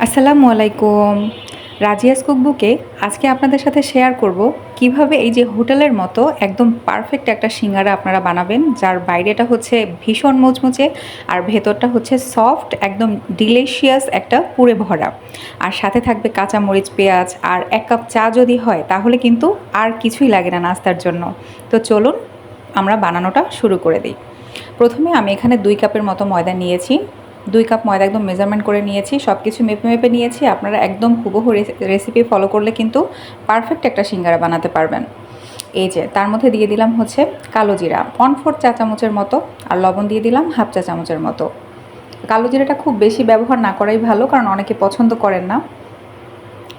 আসসালামু আলাইকুম। রাজিয়াস কুকবুকে আজকে আপনাদের সাথে শেয়ার করব কিভাবে এই যে হোটেলের মতো একদম পারফেক্ট একটা সিঙ্গারা আপনারা বানাবেন, যার বাইরেটা হচ্ছে ভীষণ মুচমুচে আর ভেতরটা হচ্ছে সফট, একদম ডিলিশিয়াস একটা পুরে ভরা। আর সাথে থাকবে কাঁচা মরিচ, পেঁয়াজ আর ১ কাপ চা যদি হয় তাহলে কিন্তু আর কিছুই লাগে না নাস্তার জন্য। তো চলুন আমরা বানানোটা শুরু করে দিই। প্রথমে আমি এখানে ২ কাপের মতো ময়দা নিয়েছি। ২ কাপ ময়দা একদম মেজারমেন্ট করে নিয়েছি, সব কিছু মেপে মেপে নিয়েছি। আপনারা একদম হুবহু রেসিপি ফলো করলে কিন্তু পারফেক্ট একটা সিঙ্গারা বানাতে পারবেন। এই যে তার মধ্যে দিয়ে দিলাম হচ্ছে কালো জিরা 1/4 চা চামচের মতো, আর লবণ দিয়ে দিলাম 1/2 চা চামচের মতো। কালো জিরাটা খুব বেশি ব্যবহার না করাই ভালো, কারণ অনেকে পছন্দ করেন না,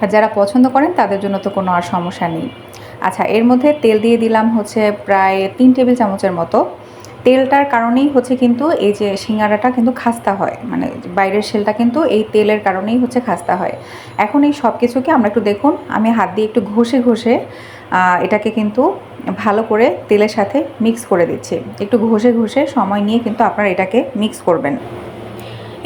আর যারা পছন্দ করেন তাদের জন্য তো কোনো আর সমস্যা নেই। আচ্ছা, এর মধ্যে তেল দিয়ে দিলাম হচ্ছে প্রায় ৩ টেবিল চামচের মতো। তেলটার কারণেই হচ্ছে কিন্তু এই যে সিঙ্গারাটা কিন্তু খাস্তা হয়, মানে বাইরের শেলটা কিন্তু এই তেলের কারণেই হচ্ছে খাস্তা হয়। এখন এই সব কিছুকে আমরা একটু দেখুন, আমি হাত দিয়ে একটু ঘষে ঘষে এটাকে কিন্তু ভালো করে তেলের সাথে মিক্স করে দিচ্ছি। একটু ঘষে ঘষে সময় নিয়ে কিন্তু আপনারা এটাকে মিক্স করবেন।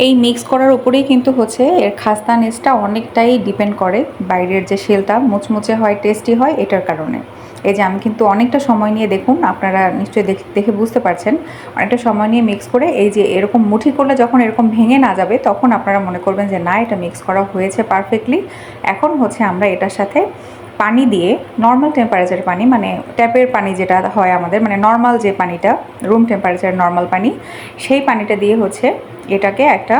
এই মিক্স করার উপরেই কিন্তু হচ্ছে এর খাস্তানেসটা অনেকটাই ডিপেন্ড করে, বাইরের যে শেলটা মুচমুচে হয়, টেস্টি হয়, এটার কারণে। এই যে আমি কিন্তু অনেকটা সময় নিয়ে, দেখুন আপনারা নিশ্চয়ই দেখে বুঝতে পারছেন, অনেকটা সময় নিয়ে মিক্স করে এই যে এরকম মুঠি করলে যখন এরকম ভেঙে না যাবে তখন আপনারা মনে করবেন যে না, এটা মিক্স করা হয়েছে পারফেক্টলি। এখন হচ্ছে আমরা এটার সাথে পানি দিয়ে, নর্মাল টেম্পারেচারের পানি, মানে ট্যাপের পানি যেটা হয় আমাদের, মানে নর্মাল যে পানিটা, রুম টেম্পারেচারের নর্মাল পানি, সেই পানিটা দিয়ে হচ্ছে এটাকে একটা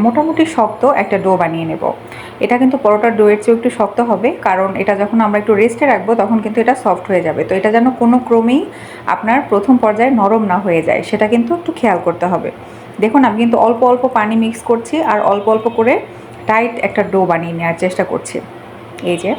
মোটামুটি শক্ত একটা ডো বানিয়ে নেব। এটা কিন্তু পরোটার ডোয়ের চেয়েও একটু শক্ত হবে, কারণ এটা যখন আমরা একটু রেস্টে রাখবো তখন কিন্তু এটা সফট হয়ে যাবে। তো এটা যেন কোনো ক্রমেই আপনার প্রথম পর্যায়ে নরম না হয়ে যায়, সেটা কিন্তু একটু খেয়াল করতে হবে। দেখুন আমি কিন্তু অল্প অল্প পানি মিক্স করছি আর অল্প অল্প করে টাইট একটা ডো বানিয়ে নেওয়ার চেষ্টা করছি। এই যে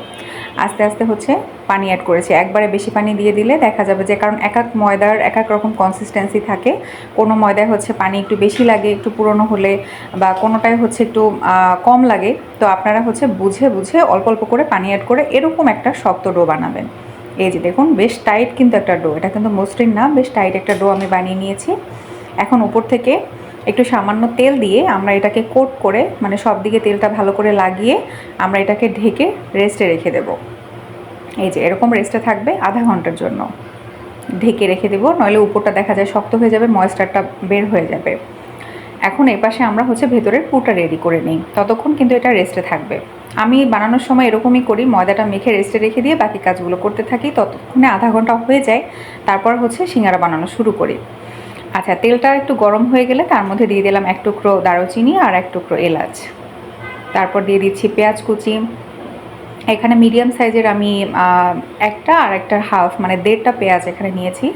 আস্তে আস্তে হচ্ছে পানি অ্যাড করেছি। একবারে বেশি পানি দিয়ে দিলে দেখা যাবে যে, কারণ এক এক ময়দার এক এক রকম কনসিস্টেন্সি থাকে। কোনো ময়দায় হচ্ছে পানি একটু বেশি লাগে একটু পুরনো হলে, বা কোনোটায় হচ্ছে একটু কম লাগে। তো আপনারা হচ্ছে বুঝে বুঝে অল্প অল্প করে পানি অ্যাড করে এরকম একটা শক্ত ডো বানাবেন। এই যে দেখুন বেশ টাইট কিন্তু একটা ডো, এটা কিন্তু মসৃণ না, বেশ টাইট একটা ডো আমি বানিয়ে নিয়েছি। এখন উপর থেকে একটু সামান্য তেল দিয়ে আমরা এটাকে কোট করে, মানে সব দিকে তেলটা ভালো করে লাগিয়ে আমরা এটাকে ঢেকে রেস্টে রেখে দেব। এই যে এরকম রেস্টে থাকবে আধা ঘন্টার জন্য, ঢেকে রেখে দেবো, নইলে উপরটা দেখা যায় শক্ত হয়ে যাবে, ময়েশ্চারটা বের হয়ে যাবে। এখন এর পাশে আমরা হচ্ছে ভেতরের পুরটা রেডি করে নিই, ততক্ষণ কিন্তু এটা রেস্টে থাকবে। আমি বানানোর সময় এরকমই করি, ময়দাটা মেখে রেস্টে রেখে দিয়ে বাকি কাজগুলো করতে থাকি, ততক্ষণে আধা ঘন্টা হয়ে যায়। তারপর হচ্ছে সিঙ্গারা বানানো শুরু করি। আচ্ছা, তেলটা একটু গরম হয়ে গেলে তার মধ্যে দিয়ে দিলাম ১ টুকরো দারুচিনি আর ১ টুকরো এলাচ। তারপর দিয়ে দিচ্ছি পেঁয়াজ কুচি। এখানে মিডিয়াম সাইজের আমি একটা আর একটার হাফ, মানে ১.৫টা পেঁয়াজ এখানে নিয়েছি।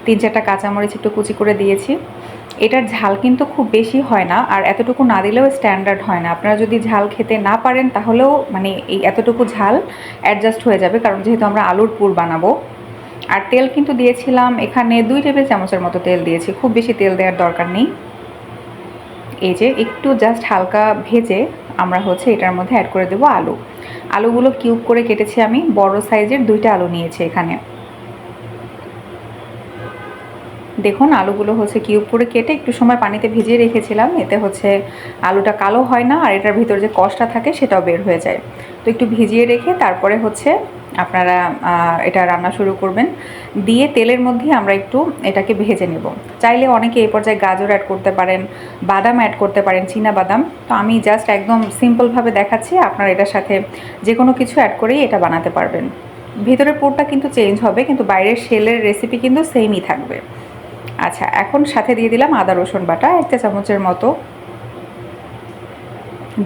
৩-৪টা কাঁচামরিচ একটু কুচি করে দিয়েছি। এটার ঝাল কিন্তু খুব বেশি হয় না, আর এতটুকু না দিলেও স্ট্যান্ডার্ড হয় না। আপনারা যদি ঝাল খেতে না পারেন তাহলেও মানে এই এতটুকু ঝাল অ্যাডজাস্ট হয়ে যাবে, কারণ যেহেতু আমরা আলুর পুর বানাবো। আর তেল কিন্তু দিয়েছিলাম এখানে ২ টেবিল চামচের মতো তেল দিয়েছি, খুব বেশি তেল দেওয়ার দরকার নেই। এই যে একটু জাস্ট হালকা ভেজে আমরা হচ্ছে এটার মধ্যে অ্যাড করে দেবো আলু। আলুগুলো কিউব করে কেটেছি, আমি বড় সাইজের ২টা আলু নিয়েছি এখানে। দেখুন আলুগুলো হচ্ছে কিউব করে কেটে একটু সময় পানিতে ভিজিয়ে রেখেছিলাম, এতে হচ্ছে আলুটা কালো হয় না আর এটার ভিতর যে কষটা থাকে সেটাও বের হয়ে যায়। তো একটু ভিজিয়ে রেখে তারপরে হচ্ছে আপনারা এটা রান্না শুরু করবেন। দিয়ে তেলের মধ্যে আমরা একটু এটাকে ভেজে নেব। চাইলে অনেকে এই পর্যায়ে গাজর অ্যাড করতে পারেন, বাদাম অ্যাড করতে পারেন, চীনা বাদাম। তো আমি জাস্ট একদম সিম্পলভাবে দেখাচ্ছি, আপনারা এটার সাথে যে কোনো কিছু অ্যাড করেই এটা বানাতে পারবেন। ভেতরের পুরটা কিন্তু চেঞ্জ হবে, কিন্তু বাইরের শেলের রেসিপি কিন্তু সেমই থাকবে। আচ্ছা, এখন সাথে দিয়ে দিলাম আদা রসুন বাটা ১ চা চামচের মতো,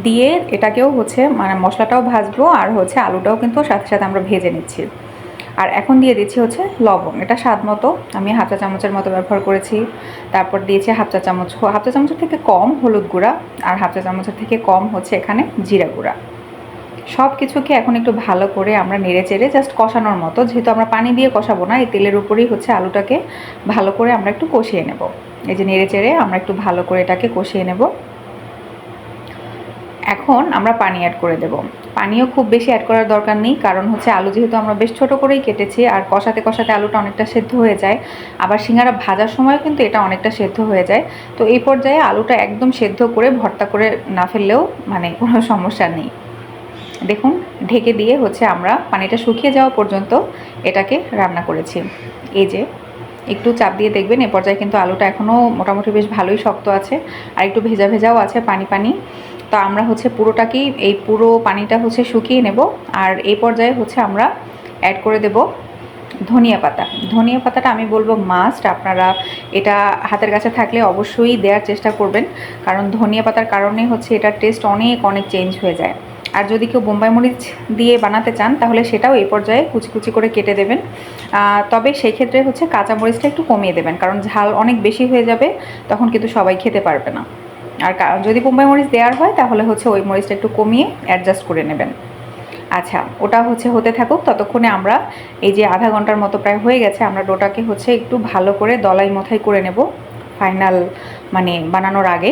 দিয়ে এটাকেও হচ্ছে মানে মশলাটাও ভাজবো আর হচ্ছে আলুটাও কিন্তু সাথে সাথে আমরা ভেজে নিচ্ছি। আর এখন দিয়ে দিচ্ছি হচ্ছে লবণ, এটা স্বাদ মতো, আমি 1/2 চা চামচের মতো ব্যবহার করেছি। তারপর দিয়েছি 1/2 চা চামচ, 1/2 চা চামচের থেকে কম হলুদ গুঁড়া, আর 1/2 চা চামচের থেকে কম হচ্ছে এখানে জিরা গুঁড়া। সব কিছুকে এখন একটু ভালো করে আমরা নেড়ে চেড়ে জাস্ট কষানোর মতো, যেহেতু আমরা পানি দিয়ে কষাবো না, এই তেলের উপরেই হচ্ছে আলুটাকে ভালো করে আমরা একটু কষিয়ে নেব। এই যে নেড়ে চেড়ে আমরা একটু ভালো করে এটাকে কষিয়ে নেব। এখন আমরা পানি অ্যাড করে দেব। পানিও খুব বেশি অ্যাড করার দরকার নেই, কারণ হচ্ছে আলু যেহেতু আমরা বেশ ছোট করেই কেটেছি, আর কষাতে কষাতে আলুটা অনেকটা সেদ্ধ হয়ে যায়। আবার সিঙ্গারা ভাজার সময়ও কিন্তু এটা অনেকটা সেদ্ধ হয়ে যায়। তো এই পর্যায়ে আলুটা একদম সেদ্ধ করে ভর্তা করে না ফেললেও মানে কোনো সমস্যা নেই। দেখুন, ঢেকে দিয়ে হচ্ছে আমরা পানিটা শুকিয়ে যাওয়া পর্যন্ত এটাকে রান্না করেছি। এই যে একটু চাপ দিয়ে দেখবেন, এ পর্যায়ে কিন্তু আলুটা এখনও মোটামুটি বেশ ভালোই শক্ত আছে, আর একটু ভেজা ভেজাও আছে, পানি পানি। তো আমরা হচ্ছে পুরোটাকেই, এই পুরো পানিটা হচ্ছে শুকিয়ে নেব। আর এই পর্যায়ে হচ্ছে আমরা অ্যাড করে দেব ধনিয়া পাতা। ধনিয়া পাতাটা আমি বলবো মাস্ট, আপনারা এটা হাতের কাছে থাকলে অবশ্যই দেওয়ার চেষ্টা করবেন, কারণ ধনিয়া পাতার কারণে হচ্ছে এটার টেস্ট অনেক অনেক চেঞ্জ হয়ে যায়। আর যদি কেউ বোম্বাই মরিচ দিয়ে বানাতে চান তাহলে সেটাও এই পর্যায়ে কুচি কুচি করে কেটে দেবেন। তবে সেই ক্ষেত্রে হচ্ছে কাঁচা মরিচটা একটু কমিয়ে দেবেন, কারণ ঝাল অনেক বেশি হয়ে যাবে, তখন কিন্তু সবাই খেতে পারবে না। আর যদি বোম্বাই মরিচ দেওয়ার হয় তাহলে হচ্ছে ওই মরিচটা একটু কমিয়ে অ্যাডজাস্ট করে নেবেন। আচ্ছা, ওটা হচ্ছে হতে থাকুক, ততক্ষণে আমরা এই যে আধা ঘন্টার মতো প্রায় হয়ে গেছে, আমরা ডোটাকে হচ্ছে একটু ভালো করে দলাই মথাই করে নেব ফাইনাল মানে বানানোর আগে।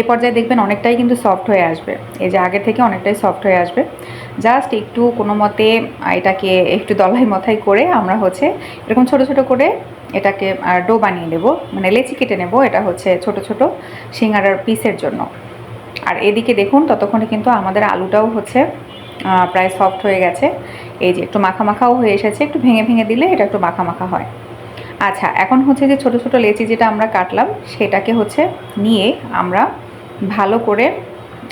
এই পর্যায়ে দেখবেন অনেকটাই কিন্তু সফট হয়ে আসবে, এই যে আগে থেকে অনেকটাই সফট হয়ে আসবে। জাস্ট একটু কোনো মতে এটাকে একটু দলাই মথাই করে আমরা হচ্ছে এরকম ছোট ছোট করে এটাকে ডো বানিয়ে নেব, মানে লেচি কেটে নেব। এটা হচ্ছে ছোট ছোট সিঙ্গারার পিসের জন্য। আর এদিকে দেখুন, ততক্ষণে কিন্তু আমাদের আলুটাও হচ্ছে প্রায় সফট হয়ে গেছে। এই যে একটু মাখা মাখাও হয়ে এসেছে, একটু ভেঙে ভেঙে দিলে এটা একটু মাখা মাখা হয়। আচ্ছা, এখন হচ্ছে যে ছোট ছোট লেচি যেটা আমরা কাটলাম সেটাকে হচ্ছে নিয়ে আমরা ভালো করে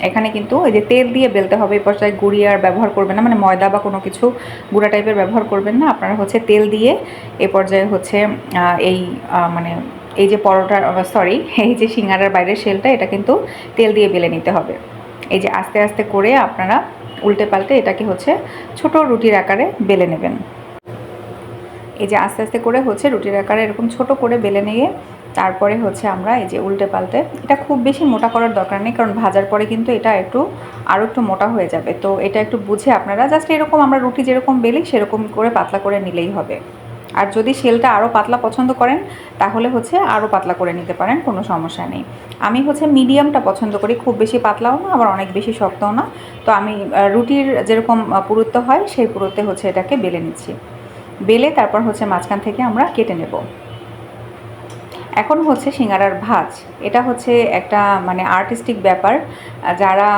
এখানে কিন্তু এই যে তেল দিয়ে বেলতে হবে। এই পর্যায়ে গুঁড়ি আর ব্যবহার করবেন না, মানে ময়দা বা কোনো কিছু গুঁড়া টাইপের ব্যবহার করবেন না। আপনারা হচ্ছে তেল দিয়ে এ পর্যায়ে হচ্ছে এই মানে এই যে পরোটার সরি এই যে সিঙ্গারার বাইরের শেলটা, এটা কিন্তু তেল দিয়ে বেলে নিতে হবে। এই যে আস্তে আস্তে করে আপনারা উল্টে পাল্টে এটাকে হচ্ছে ছোট রুটির আকারে বেলে নেবেন। এই যে আস্তে আস্তে করে হচ্ছে রুটির আকারে এরকম ছোট করে বেলে নিয়ে তারপরে হচ্ছে আমরা এই যে উল্টে পাল্টে, এটা খুব বেশি মোটা করার দরকার নেই, কারণ ভাজার পরে কিন্তু এটা আরও একটু মোটা হয়ে যাবে। তো এটা একটু বুঝে আপনারা জাস্ট এরকম আমরা রুটি যেরকম বেলি সেরকম করে পাতলা করে নিলেই হবে। আর যদি শেলটা আরও পাতলা পছন্দ করেন তাহলে হচ্ছে আরও পাতলা করে নিতে পারেন, কোনো সমস্যা নেই। আমি হচ্ছে মিডিয়ামটা পছন্দ করি, খুব বেশি পাতলাও না আবার অনেক বেশি শক্তও না। তো আমি রুটির যেরকম পুরুত্ব হয় সেই পুরুত্বে হচ্ছে এটাকে বেলে নিচ্ছি। বেলে তারপর হচ্ছে মাঝখান থেকে আমরা কেটে নেব। এখন হচ্ছে সিঙ্গারার ভাজ, এটা হচ্ছে একটা মানে আর্টিস্টিক ব্যাপার। যারা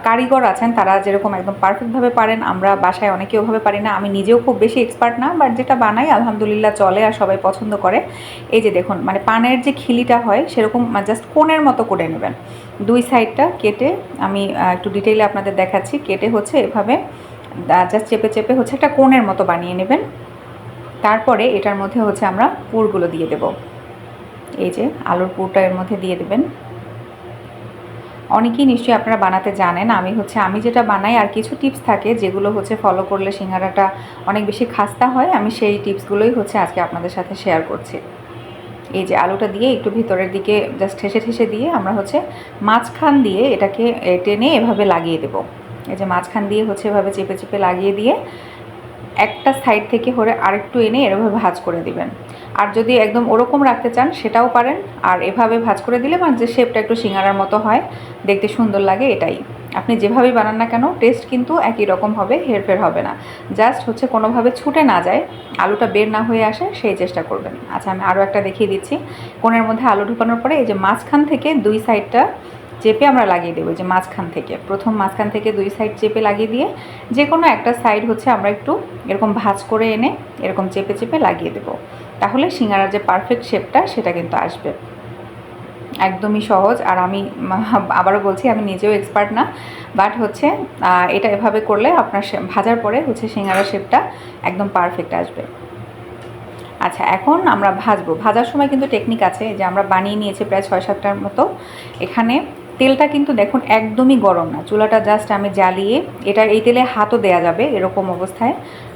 কারিগর আছেন তারা যেরকম একদম পারফেক্টভাবে পারেন, আমরা বাসায় অনেকে ওভাবে পারি না। আমি নিজেও খুব বেশি এক্সপার্ট না, বাট যেটা বানাই আলহামদুলিল্লাহ চলে আর সবাই পছন্দ করে। এই যে দেখুন, মানে পানের যে খিলিটা হয় সেরকম জাস্ট কোণের মতো করে নেবেন। দুই সাইডটা কেটে আমি একটু ডিটেইলে আপনাদের দেখাচ্ছি। কেটে হচ্ছে এভাবে জাস্ট চেপে চেপে হচ্ছে একটা কোণের মতো বানিয়ে নেবেন। তারপরে এটার মধ্যে হচ্ছে আমরা পুরগুলো দিয়ে দেব। এই যে আলুর পুরটা এর মধ্যে দিয়ে দেবেন। অনেকেই নিশ্চয়ই আপনারা বানাতে জানেন, আমি যেটা বানাই আর কিছু টিপস থাকে যেগুলো হচ্ছে ফলো করলে সিঙ্গারাটা অনেক বেশি খাস্তা হয়, আমি সেই টিপসগুলোই হচ্ছে আজকে আপনাদের সাথে শেয়ার করছি। এই যে আলুটা দিয়ে একটু ভিতরের দিকে জাস্ট ঠেসে ঠেসে দিয়ে আমরা হচ্ছে মাঝখান দিয়ে এটাকে টেনে এভাবে লাগিয়ে দেব। এই যে মাঝখান দিয়ে হচ্ছে এভাবে চেপে চেপে লাগিয়ে দিয়ে একটা সাইড থেকে হরে আরেকটু এনে এভাবে ভাঁজ করে দিবেন। আর যদি একদম ওরকম রাখতে চান সেটাও পারেন, আর এভাবে ভাঁজ করে দিলে মানে যে শেপটা একটু সিঙ্গারার মতো হয়, দেখতে সুন্দর লাগে। এটাই আপনি যেভাবেই বানান না কেন টেস্ট কিন্তু একই রকম হবে, হেরফের হবে না। জাস্ট হচ্ছে কোনোভাবে ছুটে না যায়, আলুটা বের না হয়ে আসে সেই চেষ্টা করবেন। আচ্ছা, আমি আরও একটা দেখিয়ে দিচ্ছি। কোণের মধ্যে আলু ঢুকানোর পরে এই যে মাঝখান থেকে দুই সাইডটা চেপে আমরা লাগিয়ে দেবো। যে মাঝখান থেকে মাঝখান থেকে দুই সাইড চেপে লাগিয়ে দিয়ে যে কোনো একটা সাইড হচ্ছে আমরা একটু এরকম ভাঁজ করে এনে এরকম চেপে চেপে লাগিয়ে দেবো। তাহলে সিঙ্গারার যে পারফেক্ট শেপটা সেটা কিন্তু আসবে। একদমই সহজ। আর আমি আবারও বলছি, আমি নিজেও এক্সপার্ট না, বাট হচ্ছে এটা এভাবে করলে আপনার ভাজার পরে হচ্ছে সিঙ্গারার শেপটা একদম পারফেক্ট আসবে। আচ্ছা, এখন আমরা ভাজবো। ভাজার সময় কিন্তু টেকনিক আছে, যে আমরা বানিয়ে নিয়েছি প্রায় 6-7টার মতো। এখানে তেলটা কিন্তু দেখুন একদমই গরম না, চুলাটা জাস্ট আমি জ্বালিয়ে এই তেলে হাতও দেয়া যাবে, এরকম অবস্থায়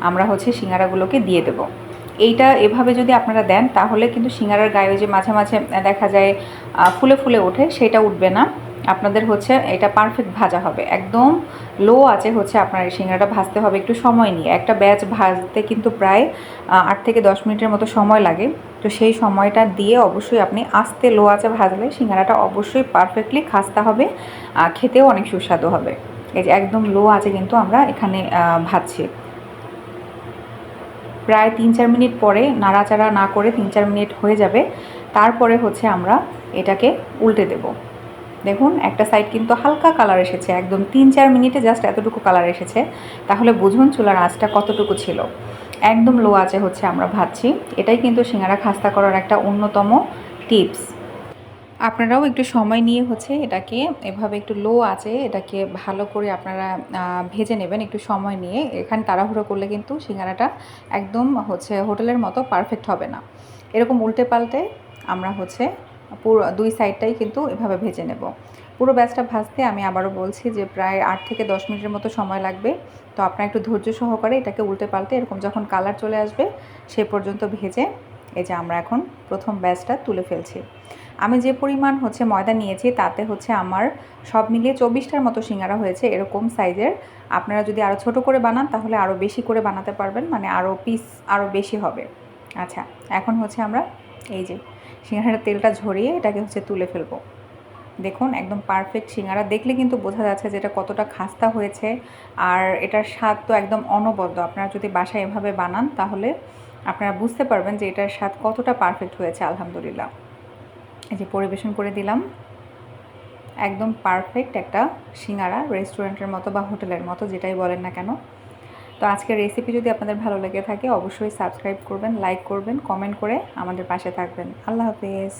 আমরা হচ্ছে সিঙ্গারাগুলোকে দিয়ে দেবো। এইটা এভাবে যদি আপনারা দেন তাহলে কিন্তু সিঙ্গারার গায়ে যে মাঝে মাঝে দেখা যায় ফুলে ফুলে ওঠে, সেটা উঠবে না। আপনাদের হচ্ছে এটা পারফেক্ট ভাজা হবে। একদম লো আঁচে হচ্ছে আপনার এই সিঙ্গারাটা ভাজতে হবে একটু সময় নিয়ে। একটা ব্যাচ ভাজতে কিন্তু প্রায় ৮ থেকে ১০ মিনিটের মতো সময় লাগে। তো সেই সময়টা দিয়ে অবশ্যই আপনি আস্তে লো আঁচে ভাজলে সিঙ্গারাটা অবশ্যই পারফেক্টলি খাস্তা হবে, খেতেও অনেক সুস্বাদু হবে। এই যে একদম লো আঁচে কিন্তু আমরা এখানে ভাজছি। প্রায় ৩-৪ মিনিট পরে নাড়াচাড়া না করে ৩-৪ মিনিট হয়ে যাবে। তারপরে হচ্ছে আমরা এটাকে উল্টে দেব। দেখুন একটা সাইড কিন্তু হালকা কালার এসেছে, একদম ৩-৪ মিনিটে জাস্ট এতটুকু কালার এসেছে। তাহলে বুঝুন চুলার আঁচটা কতটুকু ছিল। একদম লো আঁচে হচ্ছে আমরা ভাজছি। এটাই কিন্তু সিঙ্গারা খাস্তা করার একটা অন্যতম টিপস। আপনারাও একটু সময় নিয়ে হচ্ছে এটাকে এভাবে একটু লো আঁচে এটাকে ভালো করে আপনারা ভেজে নেবেন একটু সময় নিয়ে। এখানে তাড়াহুড়ো করলে কিন্তু সিঙ্গারাটা একদম হচ্ছে হোটেলের মতো পারফেক্ট হবে না। এরকম উল্টে পাল্টে আমরা হচ্ছে পুরো ২ সাইডটাই কিন্তু এভাবে ভেজে নেব। পুরো ব্যাচটা ভাজতে আমি আবারও বলছি যে প্রায় ৮ থেকে ১০ মিনিটের মতো সময় লাগবে। তো আপনারা একটু ধৈর্য সহকারে এটাকে উল্টে পাল্টে এরকম যখন কালার চলে আসবে সে পর্যন্ত ভেজে এই যে আমরা এখন প্রথম ব্যাচটা তুলে ফেলছি। আমি যে পরিমাণ হচ্ছে ময়দা নিয়েছি তাতে হচ্ছে আমার সব মিলিয়ে ২৪টার মতো সিঙ্গারা হয়েছে এরকম সাইজের। আপনারা যদি আরও ছোট করে বানান তাহলে আরও বেশি করে বানাতে পারবেন, মানে আরও পিস আরও বেশি হবে। আচ্ছা, এখন হচ্ছে আমরা এই যে সিঙ্গারার তেলটা ঝরিয়ে এটাকে হচ্ছে তুলে ফেলবো। দেখুন একদম পারফেক্ট সিঙ্গারা, দেখলে কিন্তু বোঝা যাচ্ছে যে এটা কতটা খাস্তা হয়েছে। আর এটার স্বাদ তো একদম অনবদ্য। আপনারা যদি বাসায় এভাবে বানান তাহলে আপনারা বুঝতে পারবেন যে এটার স্বাদ কতটা পারফেক্ট হয়েছে। আলহামদুলিল্লাহ, এই যে পরিবেশন করে দিলাম। একদম পারফেক্ট একটা সিঙ্গারা, রেস্টুরেন্টের মতো বা হোটেলের মতো যেটাই বলেন না কেন। তো আজকের রেসিপি যদি আপনাদের ভালো লেগে থাকে অবশ্যই সাবস্ক্রাইব করবেন, লাইক করবেন, কমেন্ট করে আমাদের পাশে থাকবেন। আল্লাহ হাফেজ।